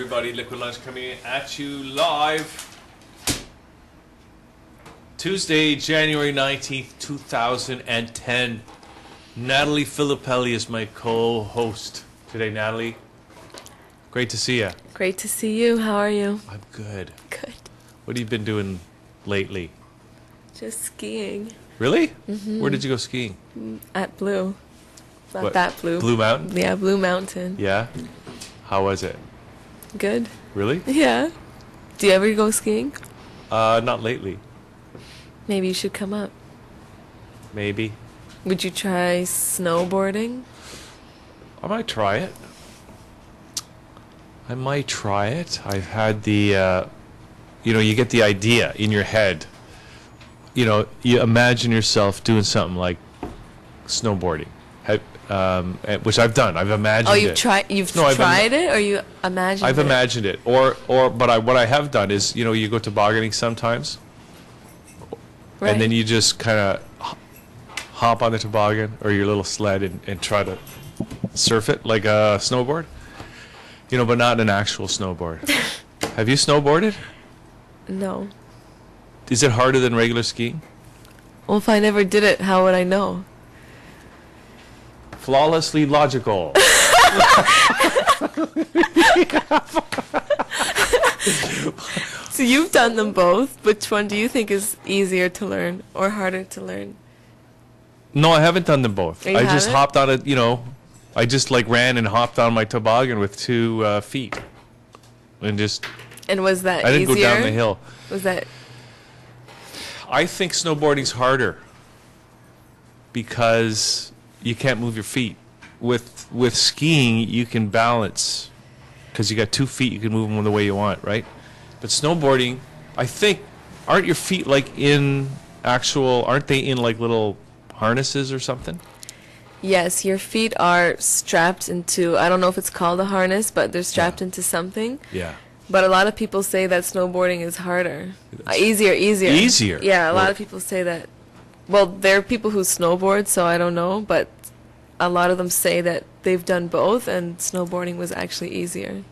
everybody? Liquid Lunch coming at you live. Tuesday, January 19th, 2010. Natalie Filippelli is my co-host today. Natalie, great to see you. Great to see you. How are you? I'm good. Good. What have you been doing lately? Just skiing. Really? Mm-hmm. Where did you go skiing? At Blue. Not What? that Blue. Blue Mountain? Yeah, Blue Mountain. Yeah? How was it? Good. Really? Yeah. Do you ever go skiing? Not lately. Maybe you should come up. Maybe. Would you try snowboarding? I might try it. I've had the, you get the idea in your head. You imagine yourself doing something like snowboarding, which I've done. I've imagined it. Oh, you've tried it, or you imagined it? I've imagined it. But what I have done is, you go tobogganing sometimes. Right. And then you just kind of hop on the toboggan or your little sled and try to surf it like a snowboard. But not an actual snowboard. Have you snowboarded? No. Is it harder than regular skiing? Well, if I never did it, how would I know? Flawlessly logical. So you've done them both. Which one do you think is easier to learn or harder to learn? No, I haven't done them both. Oh, you I just haven't? hopped on it, I just ran and hopped on my toboggan with 2 feet. And just, And was that I didn't easier? go down the hill. Was that... I think snowboarding's harder because you can't move your feet. With skiing, you can balance because you got 2 feet. You can move them the way you want, right? But snowboarding, I think, aren't your feet aren't they in like little harnesses or something? Yes, your feet are strapped into, I don't know if it's called a harness, but they're strapped into something. Yeah. But a lot of people say that snowboarding is harder. Easier. Easier? Yeah, a lot Well- of people say that. Well, there are people who snowboard, so I don't know, but a lot of them say that they've done both, and snowboarding was actually easier.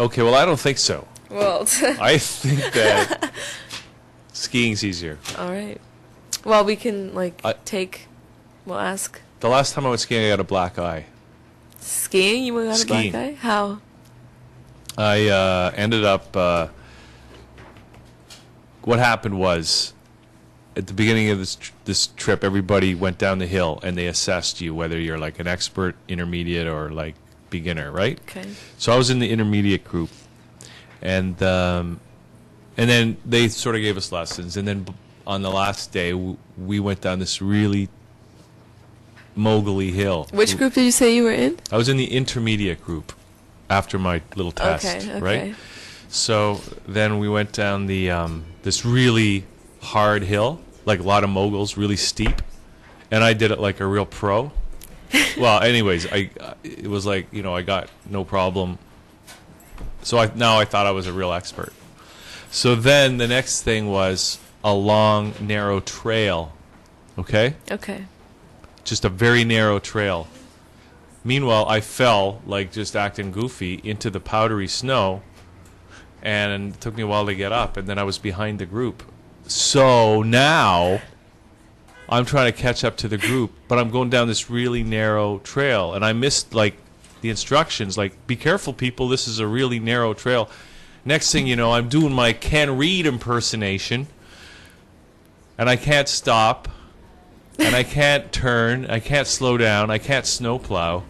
Okay, well, I don't think so. Well, I think that skiing's easier. all right. Well, we can, we'll ask. The last time I went skiing, I got a black eye. Skiing? You got a black Skiing. eye? How? I ended up, what happened was, at the beginning of this trip, everybody went down the hill and they assessed you, whether you're like an expert, intermediate, or like beginner, right? Okay. So I was in the intermediate group, and then they sort of gave us lessons, and then on the last day, we went down this really mogully hill. Which group did you say you were in? I was in the intermediate group after my little test, Okay. right? So then we went down the this really hard hill, like a lot of moguls, really steep, and I did it like a real pro. Well, anyways, it was like, I got no problem. So now I thought I was a real expert. So then the next thing was a long, narrow trail, okay? Okay. Just a very narrow trail. Meanwhile, I fell, like just acting goofy, into the powdery snow, and it took me a while to get up, and then I was behind the group. So now I'm trying to catch up to the group, but I'm going down this really narrow trail, and I missed the instructions, be careful, people, this is a really narrow trail. Next thing you know, I'm doing my Ken Reed impersonation, and I can't stop, and I can't turn, I can't slow down, I can't snowplow.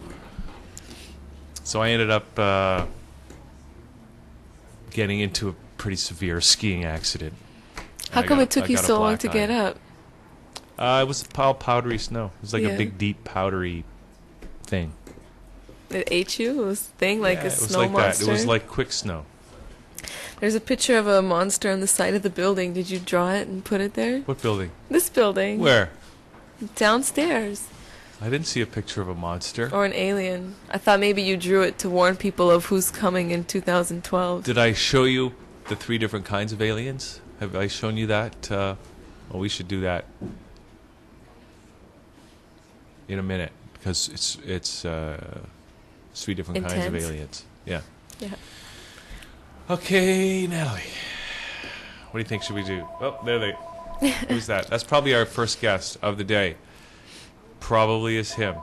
So I ended up getting into a pretty severe skiing accident. How come it took you so long to get up? It was powdery snow. It was like Yeah. a big, deep, powdery thing. It ate you? It was a thing, like Yeah, a it was snow like monster? that. It was like quick snow. There's a picture of a monster on the side of the building. Did you draw it and put it there? What building? This building. Where? Downstairs. I didn't see a picture of a monster. Or an alien. I thought maybe you drew it to warn people of who's coming in 2012. Did I show you the 3 different kinds of aliens? Have I shown you that? Well, we should do that in a minute because it's 3 different kinds of Intense. aliens. Yeah. Yeah. Okay, Natalie. What do you think should we do? Oh, there they. Who's that? That's probably our first guest of the day. Probably is him.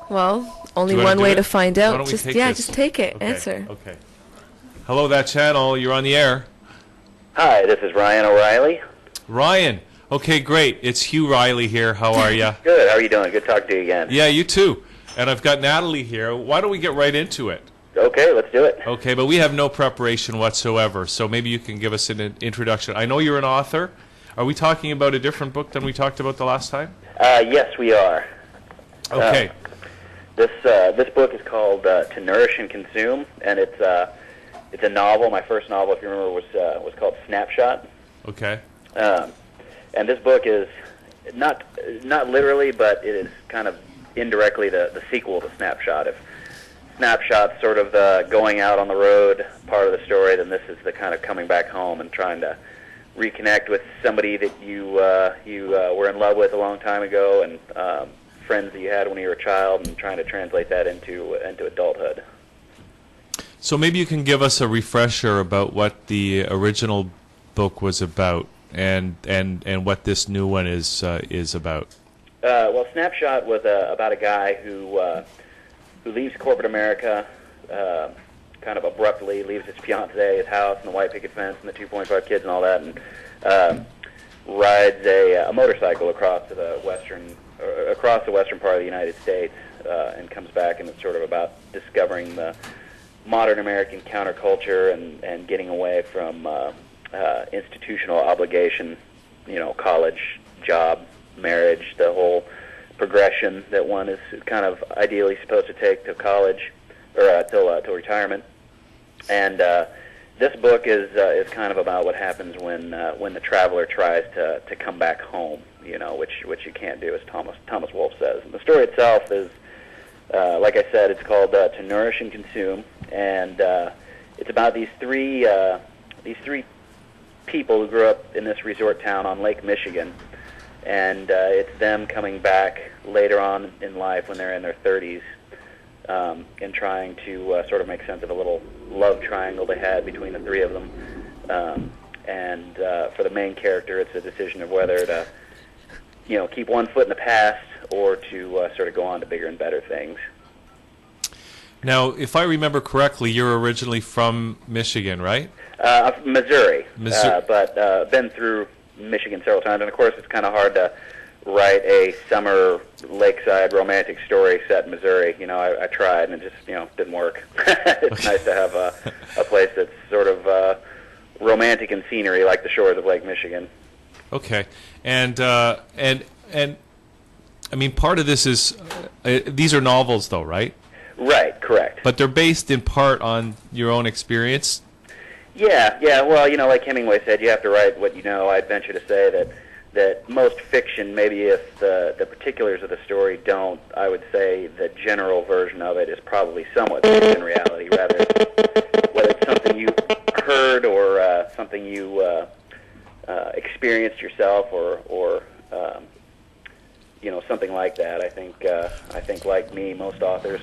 Well, only Do you wanna one do way it? to find Why out. don't we Just take yeah, this? just take it. Okay, Answer. Okay. Hello, ThatChannel. You're on the air. Hi, this is Ryan O'Reilly. Ryan. Okay, great. It's Hugh Riley here. How are you? Good, how are you doing? Good talking to you again. Yeah, you too. And I've got Natalie here. Why don't we get right into it? Okay, let's do it. Okay, but we have no preparation whatsoever, so maybe you can give us an introduction. I know you're an author. Are we talking about a different book than we talked about the last time? Yes, we are. Okay. This book is called To Nourish and Consume, and it's a novel. My first novel, if you remember, was called Snapshot. Okay. And this book is not literally, but it is kind of indirectly the sequel to Snapshot. If Snapshot's sort of the going out on the road part of the story, then this is the kind of coming back home and trying to reconnect with somebody that you were in love with a long time ago, and friends that you had when you were a child, and trying to translate that into adulthood. So maybe you can give us a refresher about what the original book was about, and what this new one is about. Well, Snapshot was about a guy who leaves corporate America kind of abruptly, leaves his fiancée, his house, and the white picket fence, and the 2.5 kids and all that, and rides a motorcycle across the western part of the United States, and comes back, and it's sort of about discovering the modern American counterculture and getting away from institutional obligation, college, job, marriage, the whole progression that one is kind of ideally supposed to take to college or till retirement. And this book is kind of about what happens when the traveler tries to come back home, which you can't do, as Thomas Wolfe says. And the story itself is, like I said, it's called To Nourish and Consume, and it's about these three people who grew up in this resort town on Lake Michigan, and it's them coming back later on in life when they're in their 30s, and trying to sort of make sense of a little love triangle they had between the three of them. And for the main character, it's a decision of whether to, keep one foot in the past or to sort of go on to bigger and better things. Now, if I remember correctly, you're originally from Michigan, right? Missouri, Missouri. But been through Michigan several times, and of course it's kind of hard to write a summer lakeside romantic story set in Missouri. I tried, and it just didn't work. It's nice to have a place that's sort of romantic in scenery, like the shores of Lake Michigan. Okay, and I mean, part of this is these are novels, though, right? Right, correct. But they're based in part on your own experience. Yeah. Well, like Hemingway said, you have to write what you know. I'd venture to say that most fiction, maybe if the particulars of the story don't, I would say the general version of it is probably somewhat based in reality, rather whether it's something you heard or something you experienced yourself, or something like that. I think like me, most authors